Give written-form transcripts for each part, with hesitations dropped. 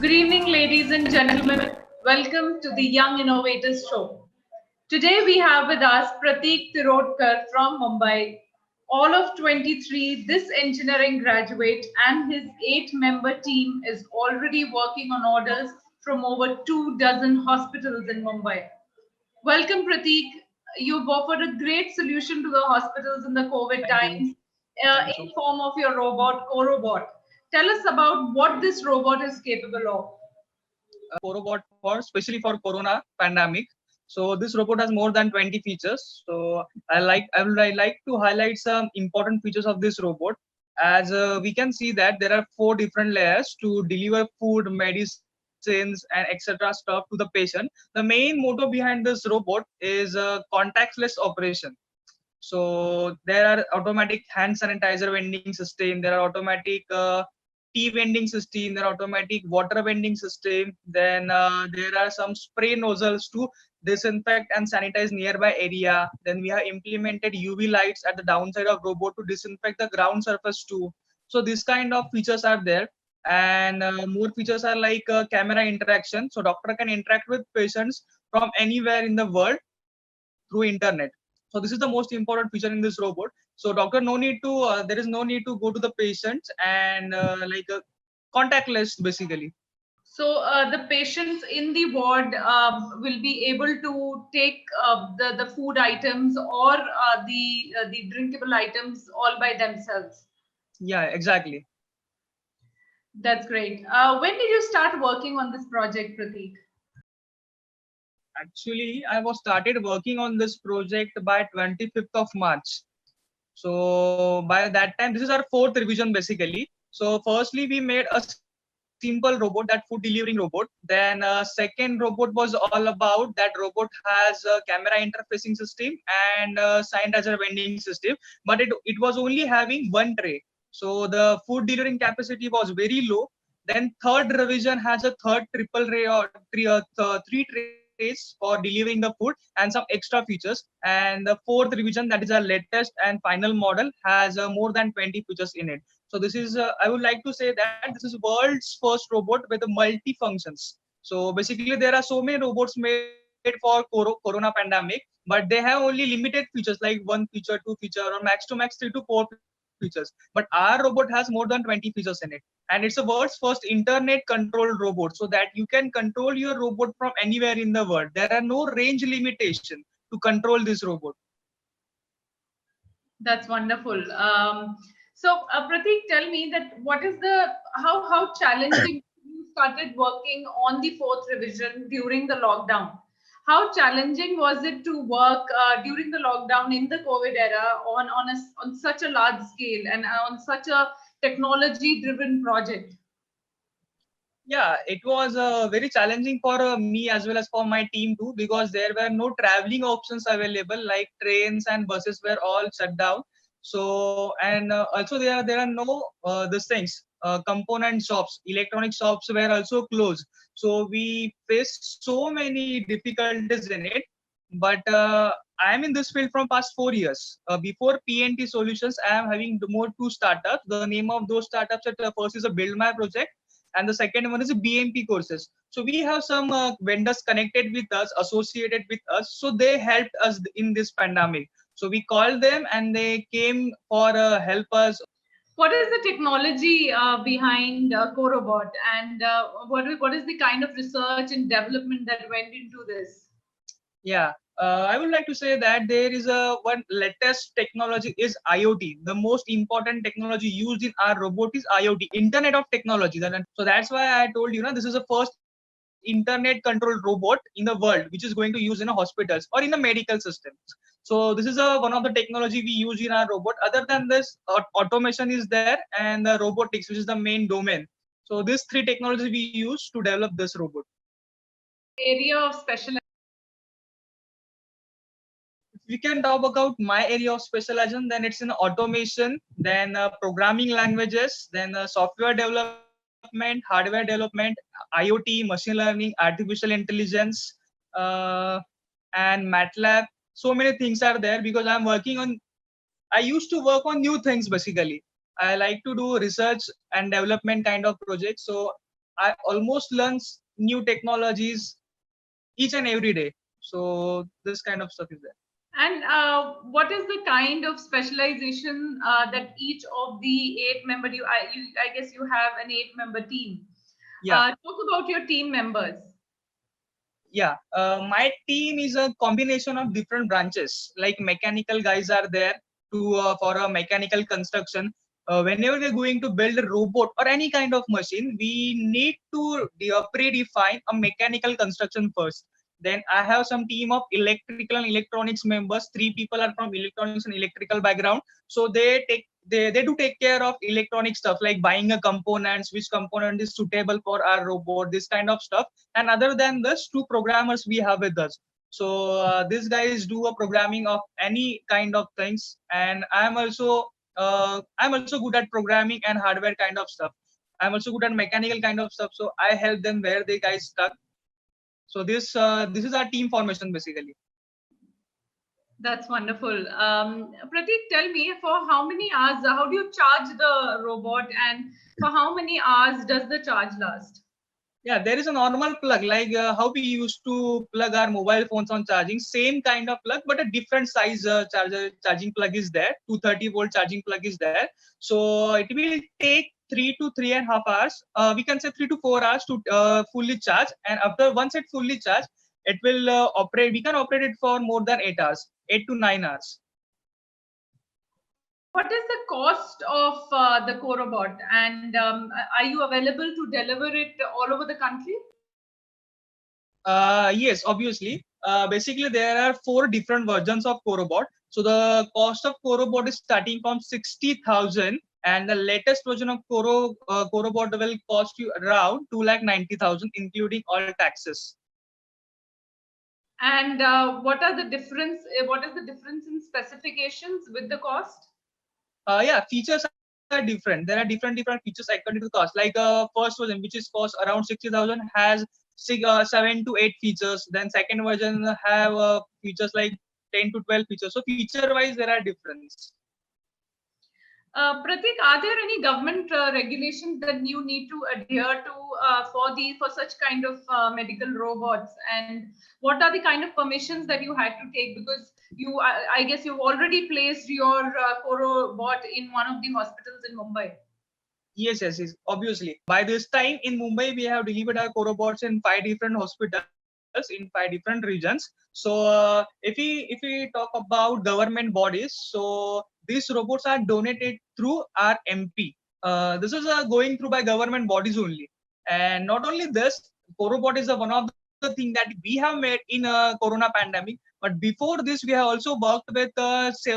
Good evening, ladies and gentlemen. Welcome to the Young Innovators Show. Today we have with us Prateek Tirodkar from Mumbai. All of 23, this engineering graduate and his 8-member team is already working on orders from over 24 hospitals in Mumbai. Welcome, Prateek. You've offered a great solution to the hospitals in the COVID Thank you. times Thank you in form of your robot, CoRobot. Tell us about what this robot is capable of. CoRobot for especially for Corona pandemic. So this robot has more than 20 features. So I like to highlight some important features of this robot. As we can see that there are 4 different layers to deliver food, medicines, and etc. stuff to the patient. The main motto behind this robot is contactless operation. So there are automatic hand sanitizer vending system. There are automatic tea vending system. There are automatic water vending system. Then there are some spray nozzles to disinfect and sanitize nearby area. Then we have implemented UV lights at the downside of robot to disinfect the ground surface too. So this kind of features are there. And more features are like camera interaction. So doctor can interact with patients from anywhere in the world through internet. So this is the most important feature in this robot. So doctor no need to there is no need to go to the patients and contactless basically. So the patients in the ward will be able to take the food items or the drinkable items all by themselves. Yeah, exactly. That's great. When did you start working on this project, Prateek? Actually, I was started working on this project by 25th of March. So by that time, this is our 4th revision basically. So firstly, we made a simple robot, that food delivering robot. Then second robot was all about that robot has a camera interfacing system and sanitizer vending system, but it was only having one tray. So the food delivering capacity was very low. Then third revision has a third triple tray or three trays for delivering the food and some extra features. And the fourth revision, that is our latest and final model, has more than 20 features in it. So this is, I would like to say that this is world's first robot with multi-functions. So basically there are so many robots made for Corona pandemic, but they have only limited features like 1 feature, 2 feature, or max to max 3 to 4 features. But our robot has more than 20 features in it. And it's the world's first internet controlled robot, so that you can control your robot from anywhere in the world. There are no range limitation to control this robot. That's wonderful. So Prateek, tell me that what is the how challenging you started working on the 4th revision during the lockdown? How challenging was it to work during the lockdown in the COVID era on such a large scale and on such a technology-driven project? Yeah, it was very challenging for me as well as for my team too, because there were no traveling options available, like trains and buses were all shut down. So and also there are no these things, component shops, electronic shops were also closed. So we faced so many difficulties in it. But I am in this field from past 4 years. Before PNT Solutions, I am having more 2 startups. The name of those startups at first is a Build My Project, and the second one is BMP courses. So we have some vendors connected with us, associated with us, so they helped us in this pandemic. So we called them and they came for help us. What is the technology behind CoRobot, and what is the kind of research and development that went into this? Yeah, I would like to say that there is a one latest technology is IoT. The most important technology used in our robot is IoT, Internet of Technology. So that's why I told you, this is the first internet controlled robot in the world which is going to use in a hospitals or in the medical systems. So this is a one of the technology we use in our robot. Other than this, automation is there, and the robotics, which is the main domain. So these 3 technologies we use to develop this robot. Area of special. We can talk about my area of specialization, then it's in automation, then programming languages, then software development, hardware development, IoT, machine learning, artificial intelligence, and MATLAB. So many things are there because I used to work on new things basically. I like to do research and development kind of projects. So I almost learn new technologies each and every day. So this kind of stuff is there. And what is the kind of specialization that each of the eight-member, I guess you have an eight-member team. Yeah. Talk about your team members. Yeah, my team is a combination of different branches. Like mechanical guys are there to for a mechanical construction. Whenever we're going to build a robot or any kind of machine, we need to predefine a mechanical construction first. Then I have some team of electrical and electronics members. 3 people are from electronics and electrical background, so they do take care of electronic stuff like buying a components, which component is suitable for our robot, this kind of stuff. And other than this, 2 programmers we have with us. So these guys do a programming of any kind of things, and I'm also good at programming and hardware kind of stuff. I'm also good at mechanical kind of stuff, so I help them where they guys stuck. So this is our team formation basically. That's wonderful. Pratik, tell me, for how many hours, how do you charge the robot, and for how many hours does the charge last? Yeah, there is a normal plug, like how we used to plug our mobile phones on charging, same kind of plug, but a different size charging plug is there. 230-volt charging plug is there. So it will take 3 to 3.5 hours. We can say 3 to 4 hours to fully charge. And after once it fully charged, it will operate. We can operate it for more than 8 hours, 8 to 9 hours. What is the cost of the Corobot, and are you available to deliver it all over the country? Yes, obviously. Basically, there are 4 different versions of Corobot. So the cost of Corobot is starting from 60,000, and the latest version of Corobot will cost you around 2,90,000, including all taxes. And what are the difference? What is the difference in specifications with the cost? Yeah, features are different. There are different features according to the cost. Like first version, which is cost around 60,000, has 7 to 8 features. Then second version have features like 10 to 12 features. So feature wise, there are difference. Pratik, are there any government regulations that you need to adhere to for such kind of medical robots? And what are the kind of permissions that you had to take? Because I guess you've already placed your Corobot in one of the hospitals in Mumbai. Yes, obviously. By this time in Mumbai, we have delivered our Corobots in 5 different hospitals in 5 different regions. So if we talk about government bodies, so these robots are donated through our MP. This is going through by government bodies only. And not only this, Corobot is one of the thing that we have made in a Corona pandemic. But before this, we have also worked with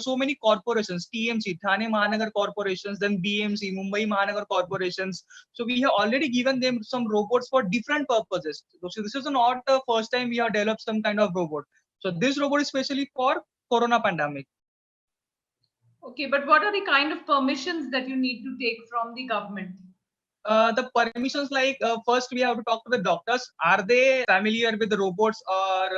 so many corporations, TMC, Thane Mahanagar Corporations, then BMC, Mumbai Mahanagar Corporations. So we have already given them some robots for different purposes. So this is not the first time we have developed some kind of robot. So this robot is specially for Corona pandemic. Okay, but what are the kind of permissions that you need to take from the government? The permissions, like first we have to talk to the doctors. Are they familiar with the robots, or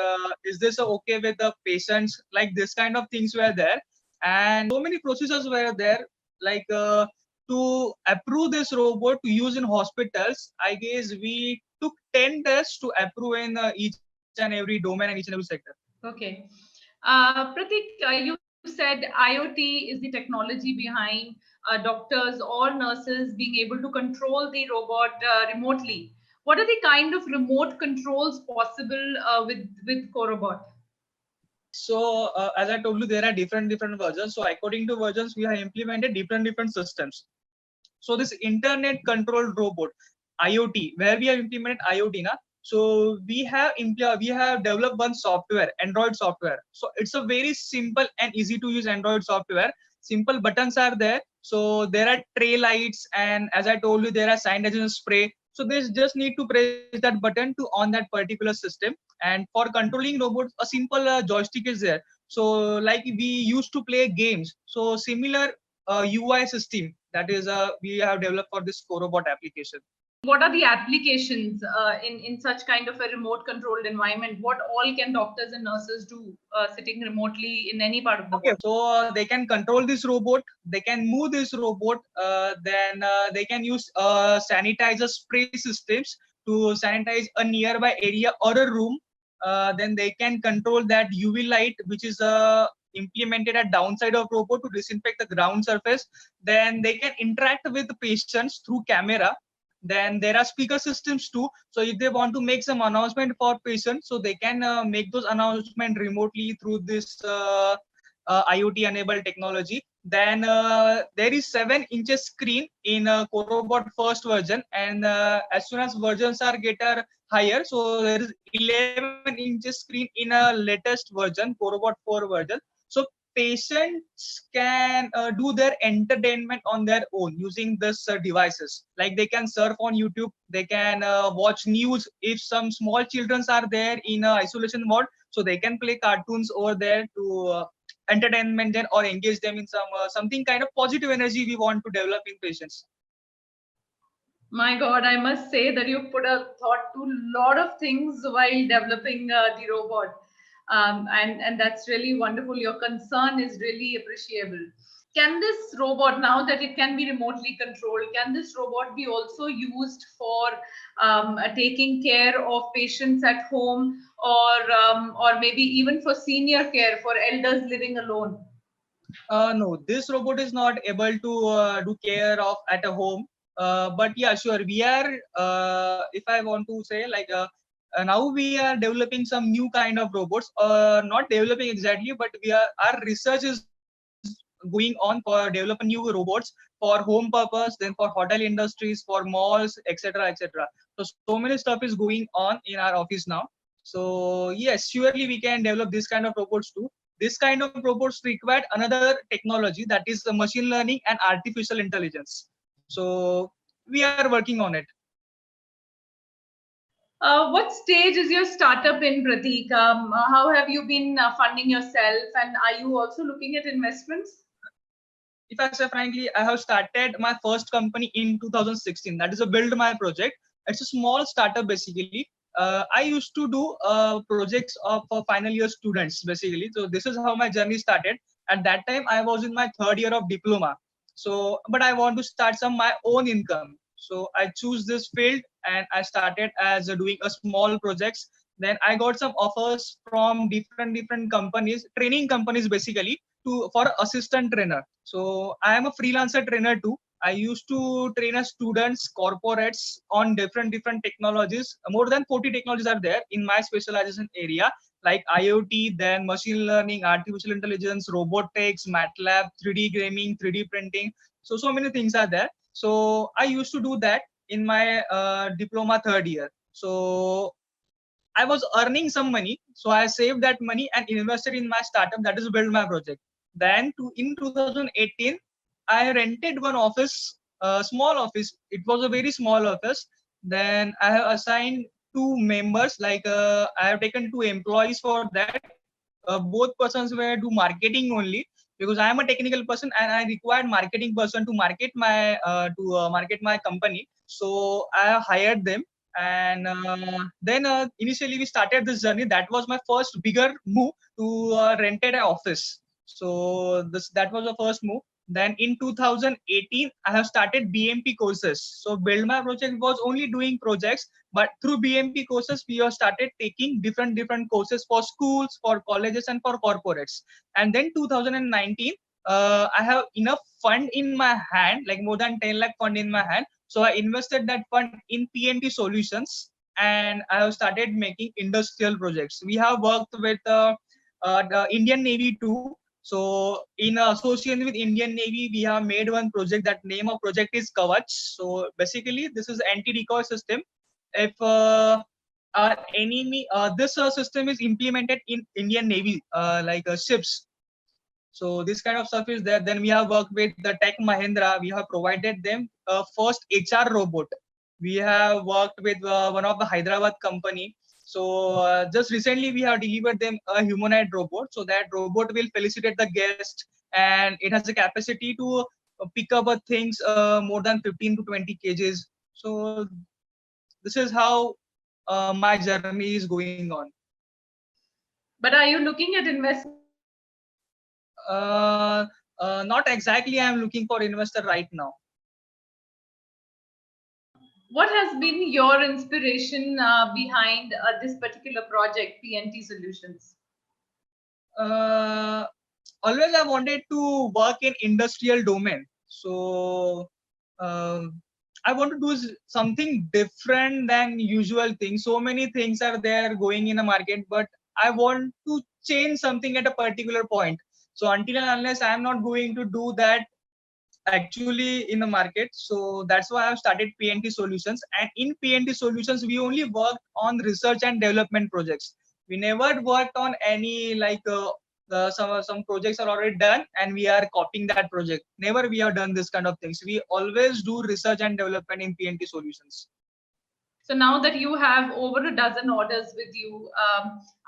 is this okay with the patients? Like this kind of things were there, and so many procedures were there. Like to approve this robot to use in hospitals, I guess we took 10 days to approve in each and every domain and each and every sector. Okay, Pratik, you said IoT is the technology behind doctors or nurses being able to control the robot remotely. What are the kind of remote controls possible with Corobot? So as I told you, there are different versions. So according to versions, we have implemented different systems. So this internet controlled robot, IoT, where we have implemented IoT now. So we have developed one software, Android software. So it's a very simple and easy to use Android software. Simple buttons are there. So there are tray lights, and as I told you, there are sanitizer spray. So they just need to press that button to on that particular system. And for controlling robots, a simple joystick is there. So like we used to play games. So similar UI system that is we have developed for this Corobot application. What are the applications in such kind of a remote controlled environment? What all can doctors and nurses do sitting remotely in any part of the Okay, world? so they can control this robot, they can move this robot, then they can use sanitizer spray systems to sanitize a nearby area or a room. Then they can control that UV light, which is implemented at downside of robot to disinfect the ground surface. Then they can interact with the patients through camera. Then there are speaker systems too. So if they want to make some announcement for patients, so they can make those announcement remotely through this IoT enabled technology. Then there is 7 inches screen in Corobot first version, and as soon as versions are get higher, so there is 11 inches screen in a latest version, Corobot 4 version. So patients can do their entertainment on their own using this devices. Like they can surf on YouTube, they can watch news. If some small children are there in isolation ward, so they can play cartoons over there to entertainment them or engage them in something kind of positive energy we want to develop in patients. My God, I must say that you put a thought to a lot of things while developing the robot. And that's really wonderful. Your concern is really appreciable. Can this robot, now that it can be remotely controlled, can this robot be also used for taking care of patients at home, or maybe even for senior care for elders living alone? No, this robot is not able to do care of at a home. But yeah, sure, we are. If I want to say, like now we are developing some new kind of robots. Not developing exactly, but we are our research is going on for developing new robots for home purpose, then for hotel industries, for malls, etc., etc. So many stuff is going on in our office now. So yes, surely we can develop this kind of robots too. This kind of robots require another technology, that is the machine learning and artificial intelligence. So we are working on it. What stage is your startup in, Pratik? How have you been funding yourself, and are you also looking at investments? If I say frankly, I have started my first company in 2016. That is a Build My project. It's a small startup basically. I used to do projects for final year students basically. So this is how my journey started. At that time, I was in my third year of diploma. So, but I want to start some my own income. So I choose this field and I started as doing a small projects. Then I got some offers from different companies, training companies basically, to for assistant trainer. So I am a freelancer trainer too. I used to train a students, corporates on different technologies. More than 40 technologies are there in my specialization area, like IoT, then machine learning, artificial intelligence, robotics, MATLAB, 3D gaming, 3D printing. So many things are there. So I used to do that in my diploma third year. So I was earning some money, so I saved that money and invested in my startup, that is Build My project. Then in 2018, I rented one office, a small office. It was a very small office. Then I have assigned 2 members, like I have taken 2 employees for that. Both persons were do marketing only, because I am a technical person and I required marketing person to market my company. So I have hired them, and then initially we started this journey. That was my first bigger move to rented an office. So that was the first move. Then in 2018, I have started BMP courses. So Build My project was only doing projects, but through BMP courses, we have started taking different courses for schools, for colleges, and for corporates. And then 2019, I have enough fund in my hand, like more than 10 lakh fund in my hand. So I invested that fund in PNT Solutions, and I have started making industrial projects. We have worked with the Indian Navy too. So in association with Indian Navy, we have made one project. That name of project is Kavach. So basically, this is anti-decoy system. If our enemy, this system is implemented in Indian Navy, like ships. So this kind of stuff is there. Then we have worked with the Tech Mahindra. We have provided them first HR robot. We have worked with one of the Hyderabad company. So just recently we have delivered them a humanoid robot. So that robot will felicitate the guest, and it has a capacity to pick up things more than 15 to 20 kgs. So this is how my journey is going on. But are you looking at investment? Not exactly. I'm looking for investor right now. What has been your inspiration behind this particular project, PNT Solutions? Uh, Always I wanted to work in industrial domain. So I want to do something different than usual things. So many things are there going in the market, but I want to change something at a particular point. So until and unless I am not going to do that actually in the market, so that's why I've started PNT Solutions. And in PNT Solutions, we only worked on research and development projects. We never worked on any like some projects are already done and we are copying that project. Never we have done this kind of things. We always do research and development in PNT Solutions. So now that you have over a dozen orders with you,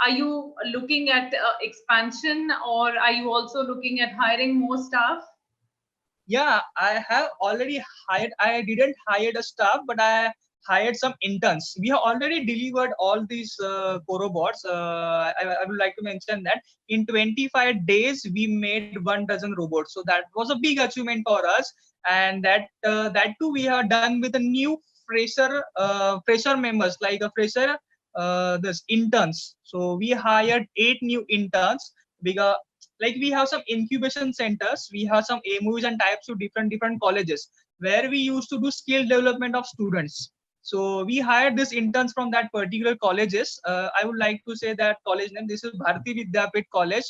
are you looking at expansion, or are you also looking at hiring more staff? Yeah, I have already hired. I didn't hire a staff, but I hired some interns. We have already delivered all these robots. I would like to mention that in 25 days we made 1 dozen robots. So that was a big achievement for us, and that too we have done with a new fresher members, like a fresher this interns. So we hired 8 new interns because like we have some incubation centers, we have some MOUs and types to different colleges where we used to do skill development of students. So we hired these interns from that particular colleges. I would like to say that college name, this is Bharati Vidyapit College,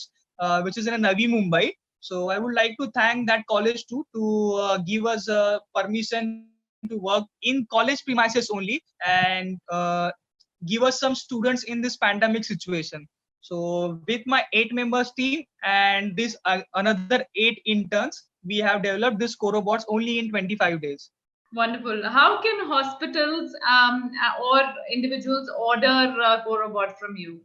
which is in Navi Mumbai. So I would like to thank that college too to give us permission to work in college premises only, and give us some students in this pandemic situation. So with my 8 members team and this another 8 interns, we have developed this robots only in 25 days. Wonderful. How can hospitals or individuals order GoRobot from you?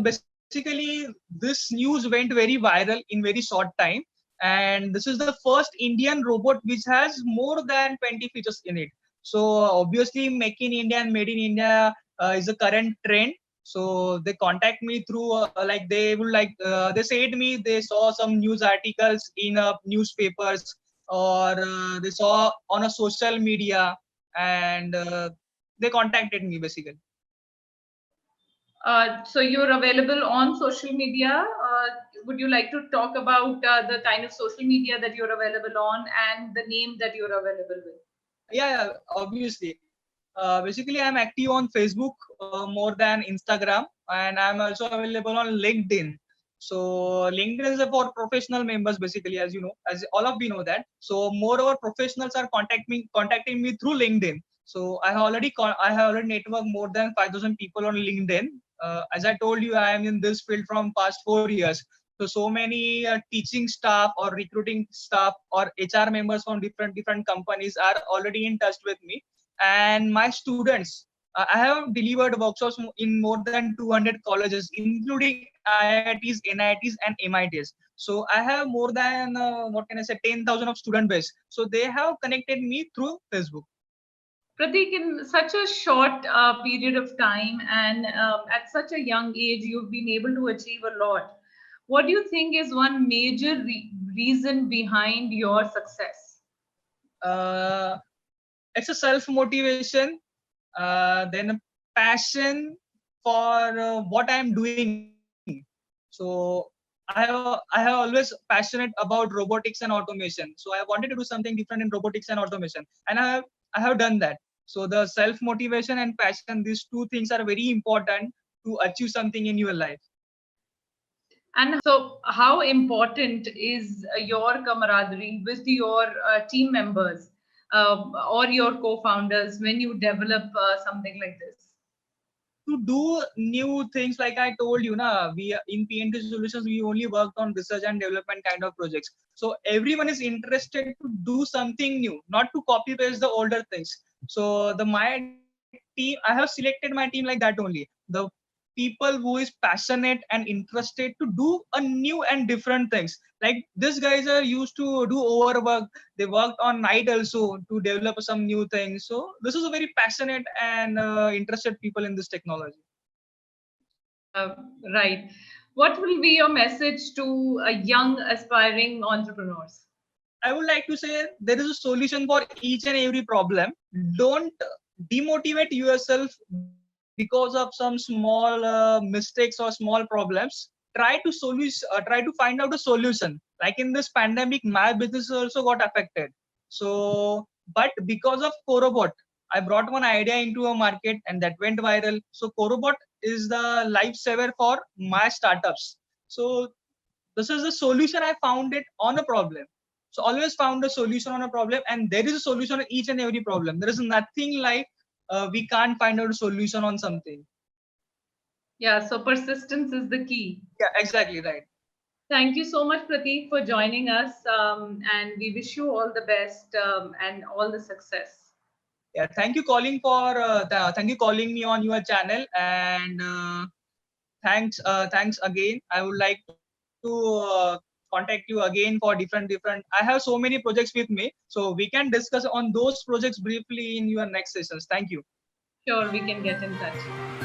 Basically, this news went very viral in very short time, and this is the first Indian robot which has more than 20 features in it. So obviously, make in India and made in India is a current trend. So they contact me through like they would like they said me they saw some news articles in newspapers, or they saw on a social media, and they contacted me basically. So you're available on social media. Would you like to talk about the kind of social media that you're available on and the name that you're available with? Yeah, obviously. Basically, I'm active on Facebook more than Instagram, and I'm also available on LinkedIn. So LinkedIn is for professional members, basically, as you know, as all of you know that. So moreover, professionals are contacting me through LinkedIn. So I have already networked more than 5,000 people on LinkedIn. As I told you, I am in this field from past 4 years. So many teaching staff or recruiting staff or HR members from different companies are already in touch with me, and my students, I have delivered workshops in more than 200 colleges, including IITs, NITs, and MITs. So I have more than what can I say, 10,000 of student base. So they have connected me through Facebook. Pratik, in such a short period of time and at such a young age, you've been able to achieve a lot. What do you think is one major reason behind your success? uh, it's a self motivation, then a passion for what I'm doing. So I have always passionate about robotics and automation. So I wanted to do something different in robotics and automation, and I have done that. So the self motivation and passion, these two things are very important to achieve something in your life. And so, how important is your camaraderie with your team members or your co-founders when you develop something like this? To do new things, like I told you, na, we in PNT Solutions we only worked on research and development kind of projects. So everyone is interested to do something new, not to copy paste the older things. So my team, I have selected my team like that only. The people who is passionate and interested to do a new and different things. Like these guys are used to do overwork. They worked on night also to develop some new things. So this is a very passionate and interested people in this technology. Right. What will be your message to young aspiring entrepreneurs? I would like to say there is a solution for each and every problem. Don't demotivate yourself because of some small mistakes or small problems. Try to find out a solution. Like in this pandemic, my business also got affected. So, but because of Corobot, I brought one idea into a market and that went viral. So Corobot is the lifesaver for my startups. So this is the solution I found it on a problem. So always found a solution on a problem, and there is a solution on each and every problem. There is nothing like we can't find out a solution on something. Yeah, so persistence is the key. Yeah, exactly right. Thank you so much, Prateek, for joining us. And we wish you all the best and all the success. Yeah, thank you calling me on your channel, and thanks again. I would like to contact you again for different. I have so many projects with me, so we can discuss on those projects briefly in your next sessions. Thank you. Sure, we can get in touch.